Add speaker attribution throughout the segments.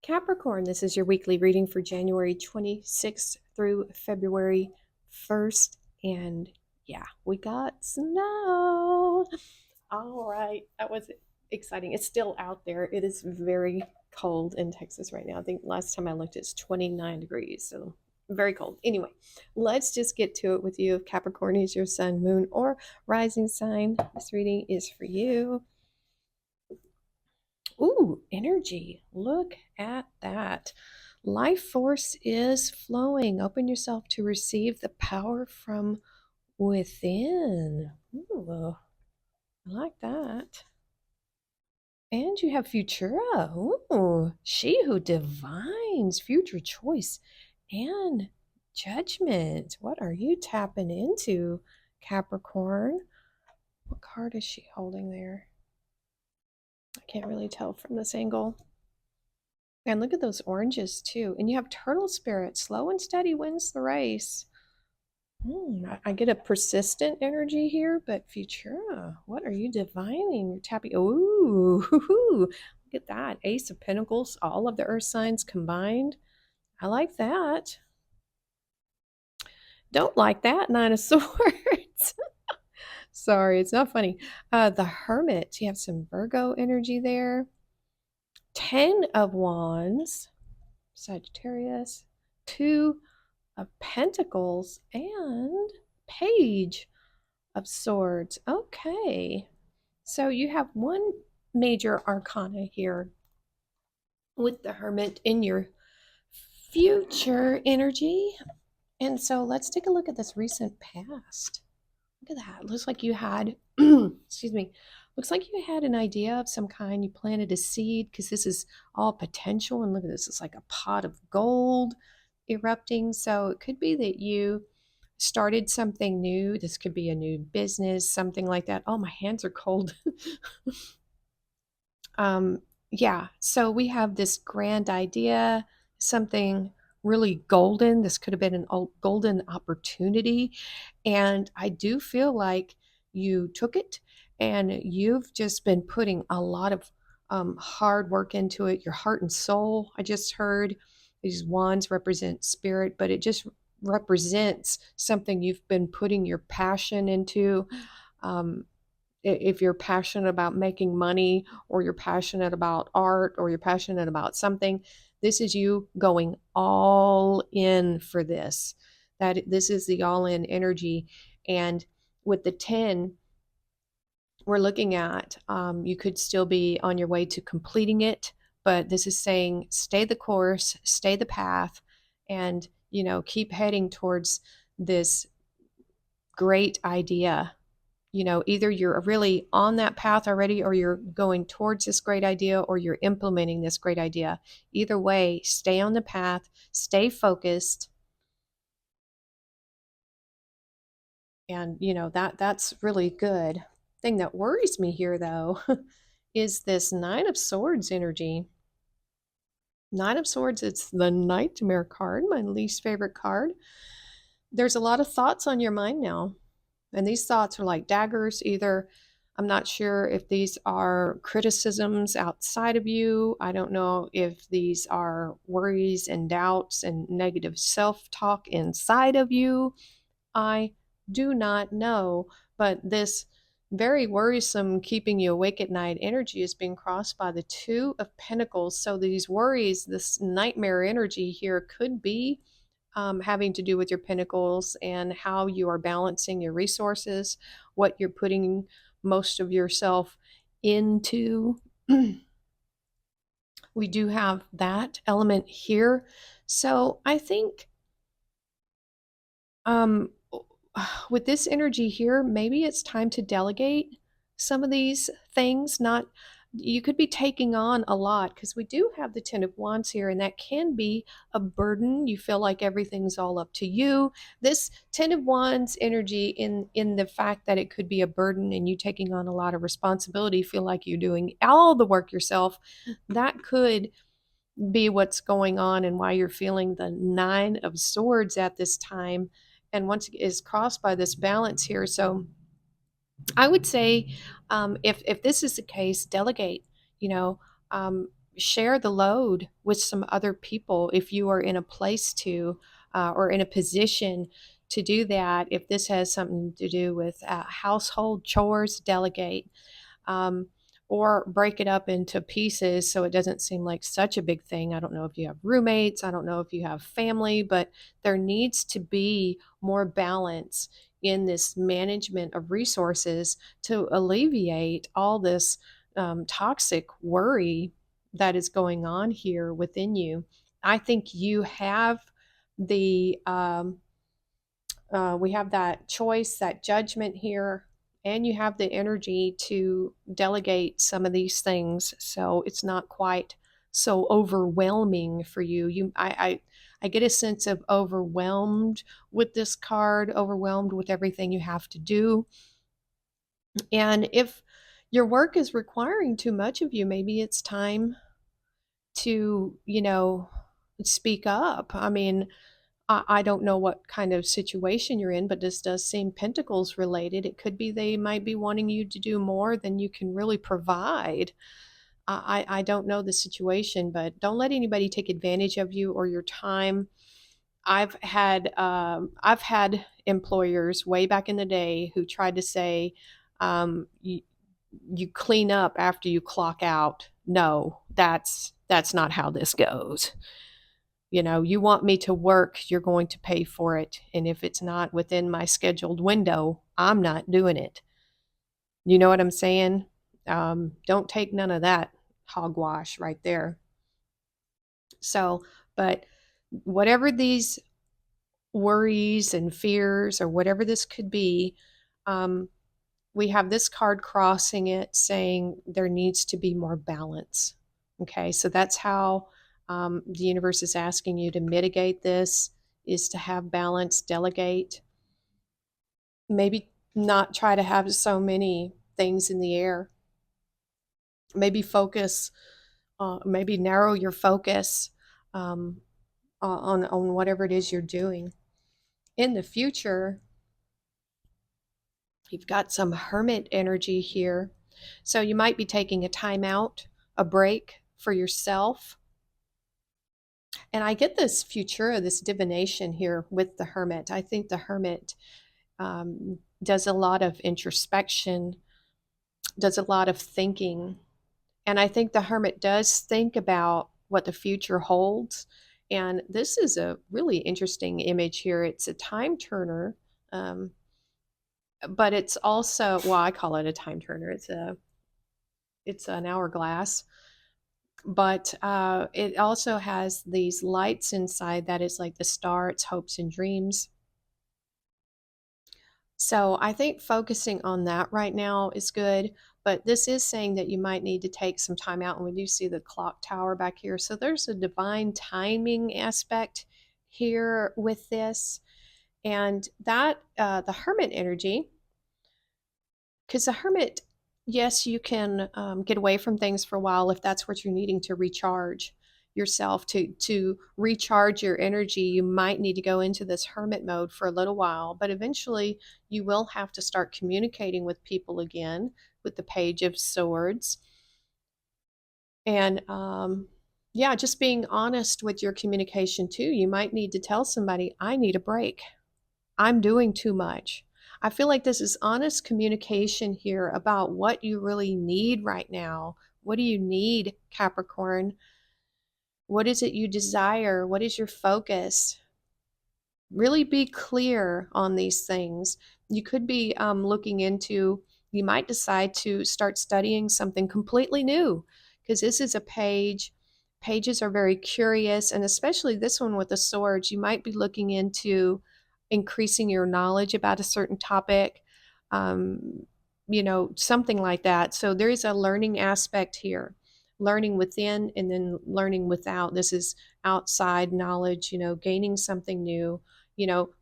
Speaker 1: Capricorn, this is your weekly reading for January 26th through February 1st. And yeah, we got snow. All right, that was exciting. It's still out there. It is very cold in Texas right now. I think last time I looked, it's 29 degrees. So very cold. Anyway, let's just get to it with you. If Capricorn is your sun, moon, or rising sign, this reading is for you. Ooh, energy. Look at that. Life force is flowing. Open yourself to receive the power from within. Ooh, I like that. And you have Futura. Ooh, she who divines future choice and judgment. What are you tapping into, Capricorn? What card is she holding there? I can't really tell from this angle. And look at those oranges too. And you have turtle spirit. Slow and steady wins the race. I get a persistent energy here, but Futura, what are you divining? You're tapping. Ooh, look at that. Ace of Pentacles, all of the earth signs combined. I like that. Don't like that. Nine of Swords. Sorry, it's not funny. The Hermit, you have some Virgo energy there. 10 of Wands, Sagittarius. 2 of Pentacles and Page of Swords. Okay. So you have one major arcana here with the Hermit in your future energy. And so let's take a look at this recent past. Look at that. Looks like you had, excuse me, looks like you had an idea of some kind. You planted a seed because this is all potential. And look at this. It's like a pot of gold erupting. So it could be that you started something new. This could be a new business, something like that. Oh, my hands are cold. Yeah, so we have this grand idea, something really golden. This could have been an golden opportunity. And I do feel like you took it and you've just been putting a lot of hard work into it, your heart and soul. I just heard these wands represent spirit, but it just represents something you've been putting your passion into. Um, if you're passionate about making money, or you're passionate about art, or you're passionate about something, this is you going all in for this. That this is the all in energy. And with the 10, we're looking at you could still be on your way to completing it, but this is saying stay the course, stay the path, and keep heading towards this great idea. Either you're really on that path already, or you're going towards this great idea, or you're implementing this great idea. Either way, stay on the path, stay focused. And that's really good. Thing that worries me here though is this Nine of Swords energy. Nine of Swords, it's the nightmare card, my least favorite card. There's a lot of thoughts on your mind now. And these thoughts are like daggers. Either I'm not sure if these are criticisms outside of you. I don't know if these are worries and doubts and negative self talk inside of you. I do not know. But this very worrisome, keeping you awake at night energy is being crossed by the Two of Pentacles. So these worries, this nightmare energy here could be having to do with your pentacles and how you are balancing your resources, what you're putting most of yourself into. We do have that element here. So I think with this energy here, maybe it's time to delegate some of these things. Not You could be taking on a lot, because we do have the Ten of Wands here, and that can be a burden. You feel like everything's all up to you. This Ten of Wands energy, in the fact that it could be a burden and you taking on a lot of responsibility, feel like you're doing all the work yourself, that could be what's going on and why you're feeling the Nine of Swords at this time. And once it is crossed by this balance here. So I would say, if this is the case, delegate. You know, share the load with some other people if you are in a place to, or in a position to do that. If this has something to do with household chores, delegate, um, or break it up into pieces so it doesn't seem like such a big thing. I don't know if you have roommates, I don't know if you have family, but there needs to be more balance in this management of resources to alleviate all this toxic worry that is going on here within you. I think you have the we have that choice, that judgment here, and you have the energy to delegate some of these things. So it's not quite so overwhelming for you. I get a sense of overwhelmed with this card, overwhelmed with everything you have to do. And if your work is requiring too much of you, maybe it's time to, speak up. I mean, I don't know what kind of situation you're in, but this does seem pentacles related. It could be they might be wanting you to do more than you can really provide. I don't know the situation, but don't let anybody take advantage of you or your time. I've had employers way back in the day who tried to say, you clean up after you clock out. No, that's not how this goes. You want me to work, you're going to pay for it. And if it's not within my scheduled window, I'm not doing it. You know what I'm saying? Don't take none of that hogwash right there. So, but whatever these worries and fears or whatever this could be, um, we have this card crossing it saying there needs to be more balance. Okay, so that's how the universe is asking you to mitigate this, is to have balance, delegate, maybe not try to have so many things in the air. Maybe focus, maybe narrow your focus um, on whatever it is you're doing. In the future, you've got some hermit energy here. So you might be taking a time out, a break for yourself. And I get this futura, this divination here with the hermit. I think the hermit does a lot of introspection, does a lot of thinking. And I think the hermit does think about what the future holds. And this is a really interesting image here. It's a time turner, um, but it's also, well, I call it a time turner. It's an hourglass, but it also has these lights inside that is like the star, it's hopes and dreams. So I think focusing on that right now is good, but this is saying that you might need to take some time out, and we do see the clock tower back here. So there's a divine timing aspect here with this, and that the hermit energy, because the hermit, yes, you can get away from things for a while if that's what you're needing to recharge yourself, to recharge your energy. You might need to go into this hermit mode for a little while, but eventually you will have to start communicating with people again with the Page of Swords. And yeah, just being honest with your communication too. You might need to tell somebody, I need a break, I'm doing too much. I feel like this is honest communication here about what you really need right now. What do you need, Capricorn? What is it you desire? What is your focus? Really be clear on these things. You could be looking into, you might decide to start studying something completely new, because this is a page. Pages are very curious, and especially this one with the swords, you might be looking into increasing your knowledge about a certain topic, something like that. So there is a learning aspect here, learning within and then learning without. This is outside knowledge, gaining something new,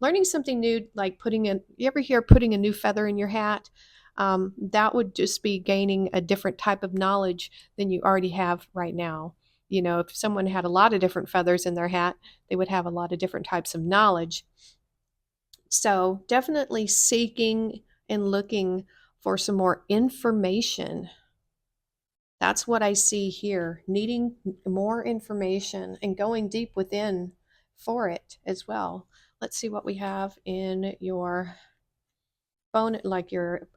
Speaker 1: learning something new, like you ever hear putting a new feather in your hat? That would just be gaining a different type of knowledge than you already have right now. If someone had a lot of different feathers in their hat, they would have a lot of different types of knowledge. So definitely seeking and looking for some more information That's what I see here, needing more information and going deep within for it as well. Let's see what we have in your phone, like your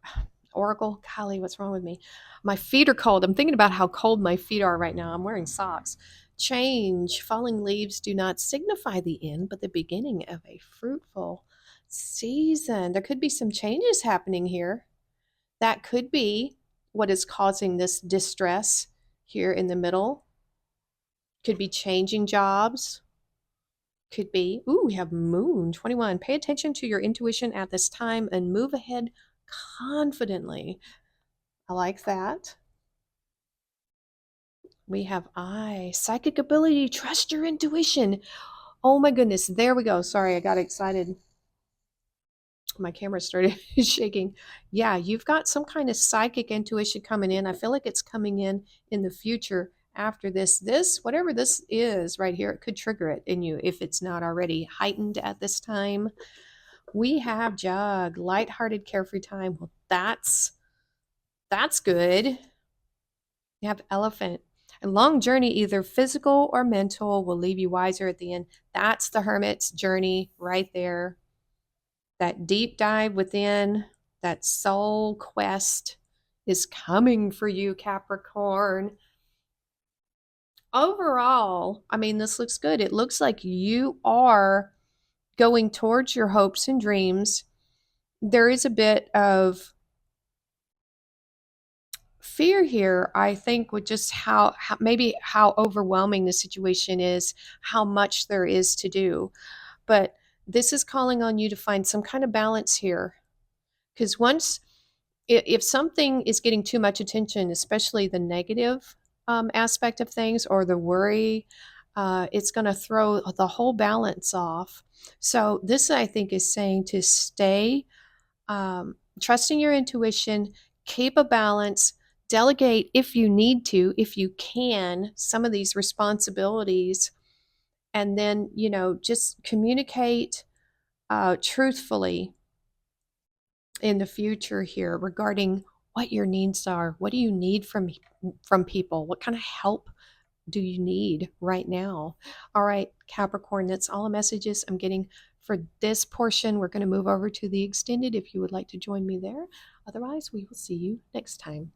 Speaker 1: Oracle. Golly, what's wrong with me? My feet are cold. I'm thinking about how cold my feet are right now. I'm wearing socks. Change. Falling leaves do not signify the end, but the beginning of a fruitful season. There could be some changes happening here. That could be what is causing this distress here in the middle. Could be changing jobs. Could be, ooh, we have Moon 21. Pay attention to your intuition at this time and move ahead confidently. I like that. We have I, psychic ability, trust your intuition. Oh my goodness, there we go. Sorry, I got excited. My camera started shaking. Yeah, you've got some kind of psychic intuition coming in. I feel like it's coming in the future after this whatever this is right here, it could trigger it in you if it's not already heightened at this time. We have Jug, lighthearted, carefree time. Well, that's good. You have Elephant. A long journey, either physical or mental, will leave you wiser at the end. That's the Hermit's journey right there. That deep dive within, that soul quest is coming for you, Capricorn. Overall, I mean, this looks good. It looks like you are going towards your hopes and dreams. There is a bit of fear here, I think, with just how maybe how overwhelming the situation is, how much there is to do. But this is calling on you to find some kind of balance here. Because once, if something is getting too much attention, especially the negative aspect of things or the worry, it's going to throw the whole balance off. So, this I think is saying to stay trusting your intuition, keep a balance, delegate if you need to, if you can, some of these responsibilities, and then, just communicate truthfully in the future here regarding what your needs are. What do you need from people? What kind of help do you need right now? All right, Capricorn, that's all the messages I'm getting for this portion. We're going to move over to the extended if you would like to join me there. Otherwise, we will see you next time.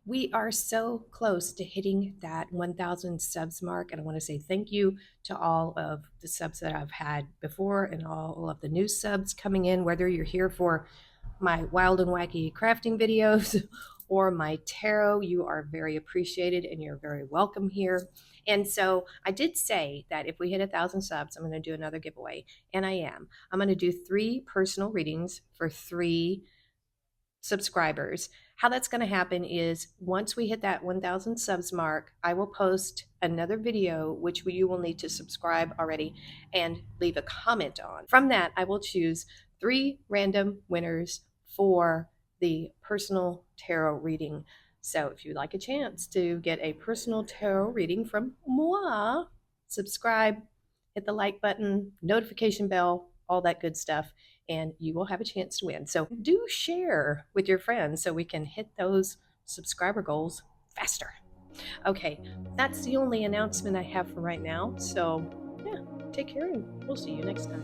Speaker 1: We are so close to hitting that 1,000 subs mark. And I want to say thank you to all of the subs that I've had before and all of the new subs coming in, whether you're here for my wild and wacky crafting videos or my tarot. You are very appreciated and you're very welcome here. And so I did say that if we hit 1,000 subs, I'm going to do another giveaway. And I am. I'm going to do 3 personal readings for 3 subscribers. How that's going to happen is once we hit that 1,000 subs mark, I will post another video, which you will need to subscribe already and leave a comment on. From that, I will choose 3 random winners for the personal tarot reading. So if you'd like a chance to get a personal tarot reading from moi, subscribe, hit the like button, notification bell, all that good stuff, and you will have a chance to win. So do share with your friends so we can hit those subscriber goals faster. Okay, that's the only announcement I have for right now. So yeah, take care and we'll see you next time.